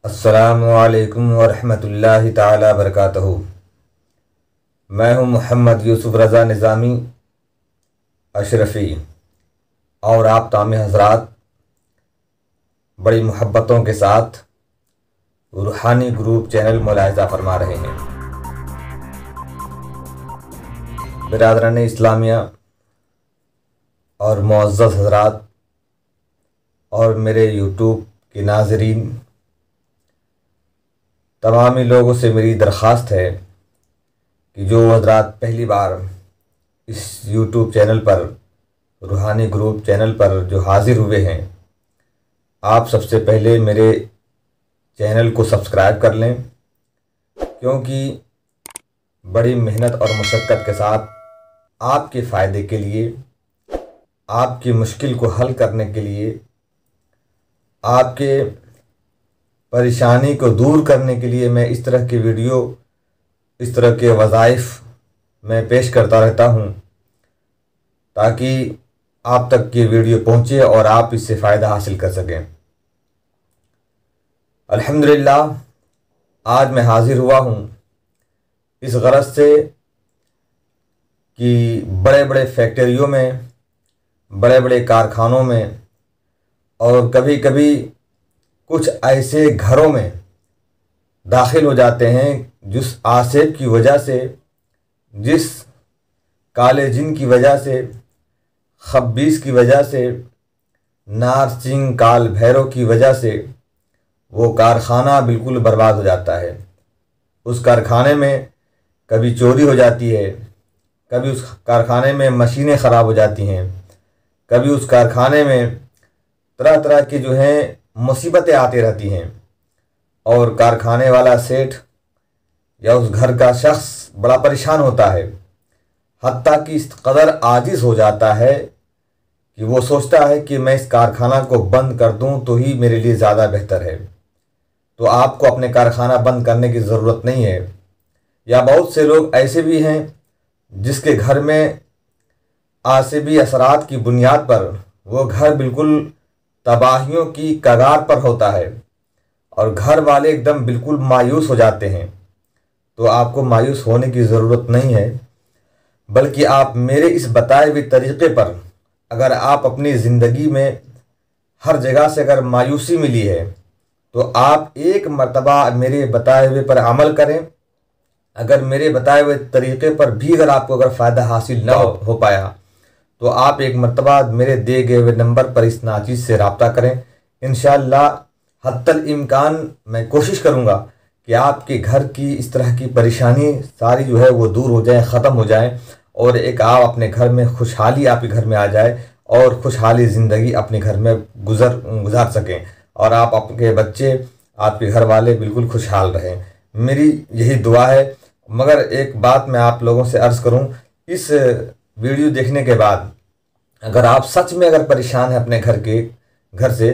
अस्सलामुअलैकुम वरहमतुल्लाहि ताला बरकातहू। मैं हूँ मोहम्मद यूसुफ रज़ा निज़ामी अशरफ़ी और आप तामी हज़रात बड़ी मोहब्बतों के साथ रूहानी ग्रुप चैनल मुलाहिज़ा फरमा रहे हैं। बिरादरान इस्लामिया और मुअज़्ज़ज़ हज़रात और मेरे यूट्यूब के नाज़रीन, तमामी लोगों से मेरी दरख्वास्त है कि जो हज़रात पहली बार इस यूट्यूब चैनल पर, रूहानी ग्रुप चैनल पर जो हाज़िर हुए हैं, आप सबसे पहले मेरे चैनल को सब्सक्राइब कर लें, क्योंकि बड़ी मेहनत और मशक्क़त के साथ आपके फ़ायदे के लिए, आपकी मुश्किल को हल करने के लिए, आपके परेशानी को दूर करने के लिए मैं इस तरह की वीडियो, इस तरह के वज़ाइफ मैं पेश करता रहता हूँ, ताकि आप तक ये वीडियो पहुँचे और आप इससे फ़ायदा हासिल कर सकें। अल्हम्दुलिल्लाह, आज मैं हाज़िर हुआ हूँ इस गरज से कि बड़े बड़े फैक्ट्रियों में, बड़े बड़े कारखानों में और कभी कभी कुछ ऐसे घरों में दाखिल हो जाते हैं जिस आसेब की वजह से, जिस काले जिन की वजह से, खब्बीस की वजह से, नारसिंग काल भैरव की वजह से वो कारखाना बिल्कुल बर्बाद हो जाता है। उस कारखाने में कभी चोरी हो जाती है, कभी उस कारखाने में मशीनें ख़राब हो जाती हैं, कभी उस कारखाने में तरह तरह की जो हैं मुसीबतें आती रहती हैं और कारखाने वाला सेठ या उस घर का शख्स बड़ा परेशान होता है, हत्ता कि इस कदर आजिज़ हो जाता है कि वो सोचता है कि मैं इस कारखाना को बंद कर दूं तो ही मेरे लिए ज़्यादा बेहतर है। तो आपको अपने कारखाना बंद करने की ज़रूरत नहीं है। या बहुत से लोग ऐसे भी हैं जिसके घर में आसिबी असरात की बुनियाद पर वो घर बिल्कुल तबाहियों की कगार पर होता है और घर वाले एकदम बिल्कुल मायूस हो जाते हैं। तो आपको मायूस होने की ज़रूरत नहीं है, बल्कि आप मेरे इस बताए हुए तरीक़े पर अगर आप अपनी ज़िंदगी में हर जगह से अगर मायूसी मिली है तो आप एक मर्तबा मेरे बताए हुए पर अमल करें। अगर मेरे बताए हुए तरीक़े पर भी अगर आपको अगर फ़ायदा हासिल ना हो पाया तो आप एक मर्तबा मेरे दिए गए हुए नंबर पर इस नाचीज़ से रब्ता करें। इंशाअल्लाह हत्तल इम्कान मैं कोशिश करूँगा कि आपके घर की इस तरह की परेशानी सारी जो है वो दूर हो जाए, ख़त्म हो जाए और एक आप अपने घर में खुशहाली आपके घर में आ जाए और खुशहाली ज़िंदगी अपने घर में गुजार सकें और आप आपके बच्चे, आपके घर वाले बिल्कुल खुशहाल रहें। मेरी यही दुआ है। मगर एक बात मैं आप लोगों से अर्ज़ करूँ, इस वीडियो देखने के बाद अगर आप सच में अगर परेशान हैं अपने घर से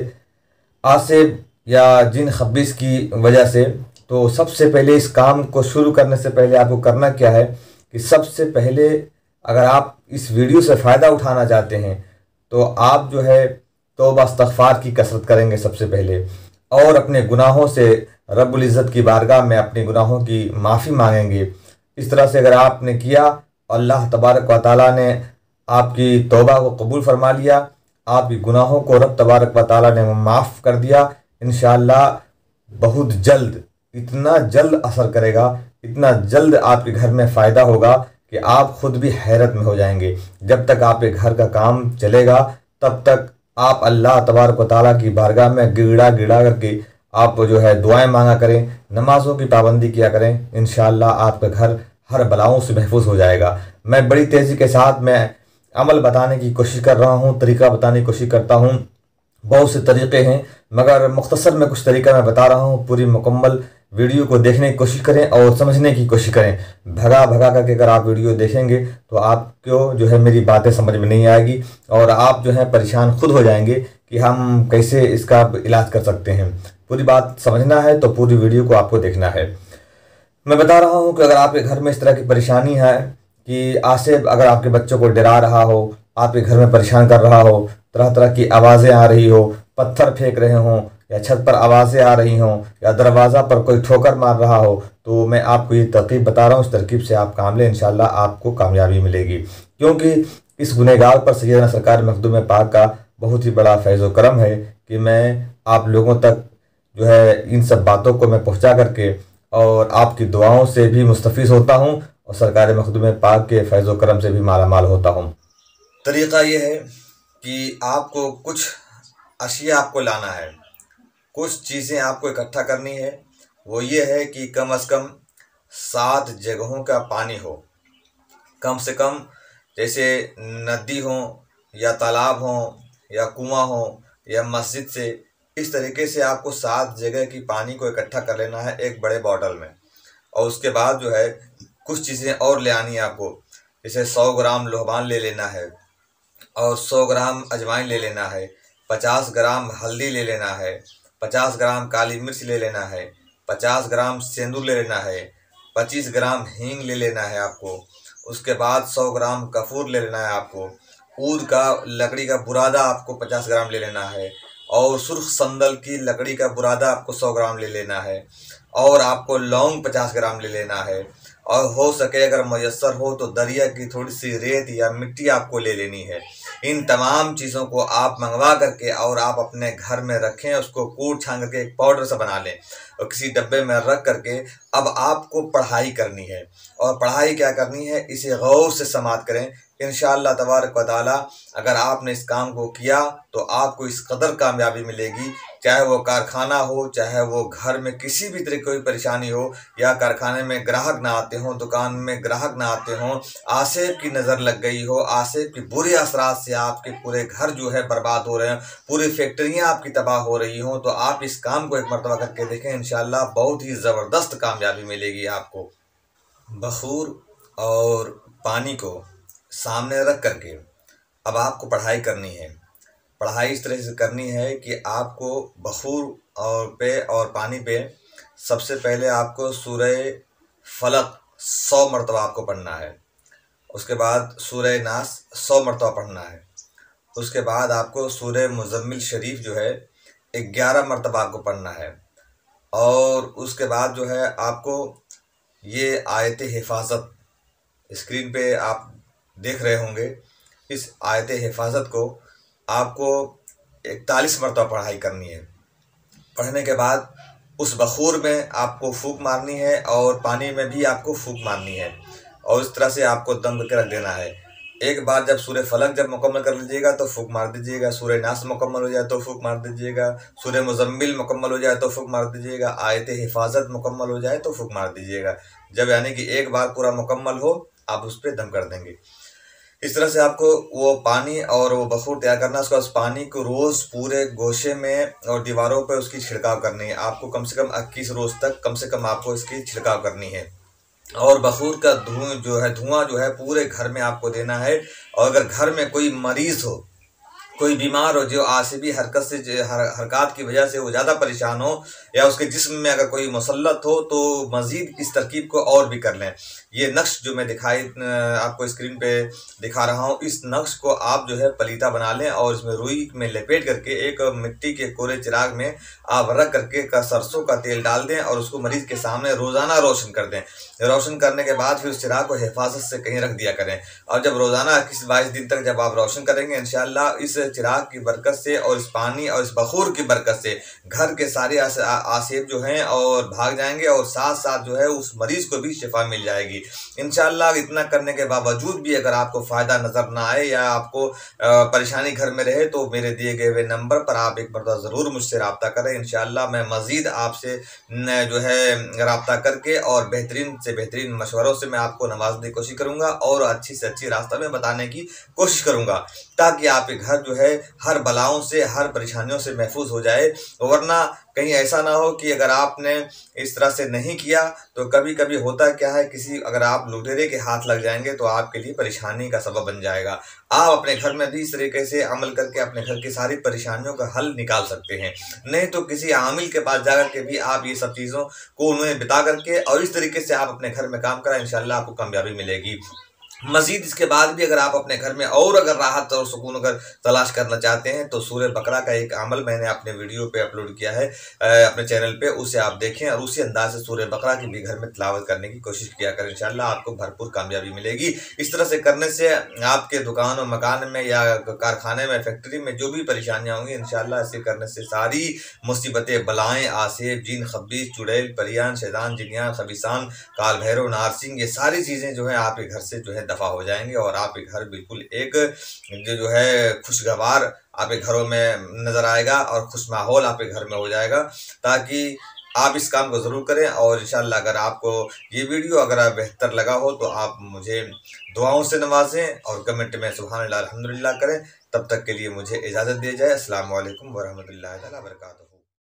आसिब या जिन खब्बीस की वजह से, तो सबसे पहले इस काम को शुरू करने से पहले आपको करना क्या है कि सबसे पहले अगर आप इस वीडियो से फ़ायदा उठाना चाहते हैं तो आप जो है तौबा इस्तग़फ़ार की कसरत करेंगे सबसे पहले और अपने गुनाहों से रब्बुल इज़्ज़त की बारगाह में अपने गुनाहों की माफ़ी मांगेंगे। इस तरह से अगर आपने किया, अल्लाह तबारक व तआला ने आपकी तौबा को कबूल फरमा लिया, आपकी गुनाहों को रब तबारक व तआला ने माफ़ कर दिया, इंशाअल्लाह बहुत जल्द, इतना जल्द असर करेगा, इतना जल्द आपके घर में फ़ायदा होगा कि आप ख़ुद भी हैरत में हो जाएंगे। जब तक आपके घर का काम चलेगा तब तक आप अल्लाह तबारक व तआला की बारगाह में गिड़ा गिड़ा करके आप जो है दुआएं मांगा करें, नमाज़ों की पाबंदी किया करें। इंशाअल्लाह आपका घर हर बलाओं से महफूज हो जाएगा। मैं बड़ी तेज़ी के साथ मैं अमल बताने की कोशिश कर रहा हूँ, तरीक़ा बताने की कोशिश करता हूँ। बहुत से तरीक़े हैं मगर मुख्तसर में कुछ तरीक़ा मैं बता रहा हूँ। पूरी मुकम्मल वीडियो को देखने की कोशिश करें और समझने की कोशिश करें। भगा भगा करके अगर आप वीडियो देखेंगे तो आपको जो है मेरी बातें समझ में नहीं आएगी और आप जो है परेशान खुद हो जाएंगे कि हम कैसे इसका इलाज कर सकते हैं। पूरी बात समझना है तो पूरी वीडियो को आपको देखना है। मैं बता रहा हूँ कि अगर आपके घर में इस तरह की परेशानी है कि आसिफ अगर आपके बच्चों को डरा रहा हो, आपके घर में परेशान कर रहा हो, तरह तरह की आवाज़ें आ रही हो, पत्थर फेंक रहे हों या छत पर आवाज़ें आ रही हों या दरवाज़ा पर कोई ठोकर मार रहा हो, तो मैं आपको ये तरकीब बता रहा हूँ। इस तरकीब से आप काम लें, इंशाल्लाह आपको कामयाबी मिलेगी। क्योंकि इस गुनहगार पर सैयदना सरकार मखदूम पाक का बहुत ही बड़ा फैज़ व करम है कि मैं आप लोगों तक जो है इन सब बातों को मैं पहुँचा करके और आपकी दुआओं से भी मुस्तफ़ीज़ होता हूँ और सरकार मखदूम पाक के फैज़ व करम से भी मालामाल होता हूँ। तरीक़ा ये है कि आपको कुछ अशिया आपको लाना है, कुछ चीज़ें आपको इकट्ठा करनी है। वो ये है कि कम से कम 7 जगहों का पानी हो, कम से कम, जैसे नदी हो या तालाब हो या कुआं हो या मस्जिद से, इस तरीके से आपको 7 जगह की पानी को इकट्ठा कर लेना है एक बड़े बॉटल में। और उसके बाद जो है कुछ चीज़ें और ले आनी है आपको, जैसे 100 ग्राम लोहबान ले लेना है और 100 ग्राम अजवाइन ले लेना है, 50 ग्राम हल्दी ले लेना है, 50 ग्राम काली मिर्च ले लेना है, 50 ग्राम सेंदूर ले लेना है, 25 ग्राम हींग ले लेना है आपको। उसके बाद 100 ग्राम कपूर ले लेना है आपको। ऊद का लकड़ी का बुरादा आपको 50 ग्राम ले लेना है और सुर्ख संदल की लकड़ी का बुरादा आपको 100 ग्राम ले लेना है और आपको लौंग 50 ग्राम ले लेना है। और हो सके अगर मयस्सर हो तो दरिया की थोड़ी सी रेत या मिट्टी आपको ले लेनी है। इन तमाम चीज़ों को आप मंगवा करके और आप अपने घर में रखें, उसको कूट छान करके एक पाउडर सा बना लें और किसी डब्बे में रख करके अब आपको पढ़ाई करनी है। और पढ़ाई क्या करनी है, इसे गौर से समाअत करें। इंशाअल्लाह तबारक व तआला अगर आपने इस काम को किया तो आपको इस कदर कामयाबी मिलेगी, चाहे वो कारखाना हो, चाहे वो घर में किसी भी तरह की कोई परेशानी हो, या कारखाने में ग्राहक ना आते हों, दुकान में ग्राहक ना आते हों, आसेब की नज़र लग गई हो, आसेब की बुरे असरात से आपके पूरे घर जो है बर्बाद हो रहे हैं, पूरी फैक्ट्रियाँ आपकी तबाह हो रही हों, तो आप इस काम को एक मरतबा करके देखें। इंशाअल्लाह बहुत ही ज़बरदस्त कामयाबी मिलेगी आपको। बखूर और पानी को सामने रख करके अब आपको पढ़ाई करनी है। पढ़ाई इस तरह से करनी है कि आपको बखूर और पानी पे सबसे पहले आपको सूरह फलक 100 मरतबा आपको पढ़ना है। उसके बाद सूरह नास 100 मरतबा पढ़ना है। उसके बाद आपको सूरह मुज़म्मिल शरीफ जो है 11 मरतबा आपको पढ़ना है। और उसके बाद जो है आपको ये आयत हिफाजत स्क्रीन पे आप देख रहे होंगे, इस आयत हिफाजत को आपको 41 मरतबा पढ़ाई करनी है। पढ़ने के बाद उस बखूर में आपको फूंक मारनी है और पानी में भी आपको फूंक मारनी है और इस तरह से आपको दम करके रख देना है। एक बार जब सूरह फलक जब मुकम्मल कर लीजिएगा तो फूंक मार दीजिएगा, सूरह नास मुकम्मल हो जाए तो फूंक मार दीजिएगा, सूरह मुज़म्मिल मुकम्मल हो जाए तो फूंक मार दीजिएगा, आयत हिफाजत मुकम्मल हो जाए तो फूंक मार दीजिएगा। जब यानी कि एक बार पूरा मुकम्मल हो आप उस पर दम कर देंगे। इस तरह से आपको वो पानी और वो बखूर तैयार करना। उसका उस पानी को रोज़ पूरे गोशे में और दीवारों पर उसकी छिड़काव करनी है। आपको कम से कम 21 रोज़ तक कम से कम आपको इसकी छिड़काव करनी है। और बखूर का धुआं जो है पूरे घर में आपको देना है। और अगर घर में कोई मरीज़ हो, कोई बीमार हो, जो आसिबी हरकत की वजह से वो ज़्यादा परेशान हो या उसके जिस्म में अगर कोई मुसल्लत हो, तो मज़ीद इस तरकीब को और भी कर लें। ये नक्श जो मैं आपको स्क्रीन पे दिखा रहा हूँ, इस नक्श को आप जो है पलीता बना लें और इसमें रुई में लपेट करके एक मिट्टी के कोरे चिराग में आप रख करके सरसों का तेल डाल दें और उसको मरीज़ के सामने रोज़ाना रोशन कर दें। रोशन करने के बाद फिर उस चिराग को हिफाजत से कहीं रख दिया करें। और जब रोज़ाना 21-22 दिन तक जब आप रोशन करेंगे, इंशाअल्लाह इस चिराग की बरकत से और इस पानी और इस बखूर की बरकत से घर के सारे आसेब जो हैं और भाग जाएंगे और साथ साथ जो है उस मरीज़ को भी शिफा मिल जाएगी इंशाअल्लाह। इतना करने के बावजूद भी अगर आपको फ़ायदा नज़र ना आए या आपको परेशानी घर में रहे, तो मेरे दिए गए हुए नंबर पर आप एक मरतबा ज़रूर मुझसे रब्ता करें। इंशाअल्लाह मैं मज़ीद आपसे जो है रब्ता करके और बेहतरीन से बेहतरीन मशवरों से मैं आपको नवाजने की कोशिश करूँगा और अच्छी से अच्छी रास्ता में बताने की कोशिश करूँगा, ताकि आपके घर जो है हर बलाओं से हर परेशानियों से महफूज हो जाए। वरना कहीं ऐसा ना हो कि अगर आपने इस तरह से नहीं किया तो कभी कभी होता क्या है, किसी अगर आप लुटेरे के हाथ लग जाएंगे तो आपके लिए परेशानी का सबब बन जाएगा। आप अपने घर में भी इस तरीके से अमल करके अपने घर की सारी परेशानियों का हल निकाल सकते हैं। नहीं तो किसी आमिल के पास जाकर के भी आप ये सब चीज़ों को उन्हें बिता करके और इस तरीके से आप अपने घर में काम करें, इंशाअल्लाह आपको कामयाबी मिलेगी। मजीद इसके बाद भी अगर आप अपने घर में और अगर राहत और सुकून अगर तलाश करना चाहते हैं तो सूरह बकरा का एक अमल मैंने अपने वीडियो पे अपलोड किया है अपने चैनल पे, उसे आप देखें और उसी अंदाज से सूरह बकरा की भी घर में तिलावत करने की कोशिश किया करें। इंशाल्लाह आपको भरपूर कामयाबी मिलेगी। इस तरह से करने से आपके दुकान और मकान में या कारखाने में, फैक्ट्री में जो भी परेशानियाँ होंगी, इंशाल्लाह ऐसे करने से सारी मुसीबतें, बलाएँ, आसेब, जिन, खब्बीस, चुड़ैल, परियान, शैतान, जिनियान, खबीसान, काल भैरव, नारसिंग, ये सारी चीज़ें जो है आपके घर से जो है दफ़ा हो जाएंगे और आपके घर बिल्कुल एक जो है खुशगवार आपके घरों में नज़र आएगा और खुश माहौल आपके घर में हो जाएगा। ताकि आप इस काम को ज़रूर करें और इंशाल्लाह अगर आपको ये वीडियो अगर बेहतर लगा हो तो आप मुझे दुआओं से नवाजें और कमेंट में सुभान अल्लाह अल्हम्दुलिल्लाह करें। तब तक के लिए मुझे इजाज़त दी जाए। अस्सलामु अलैकुम वरहमतुल्लाहि तआला वबरकातुहू।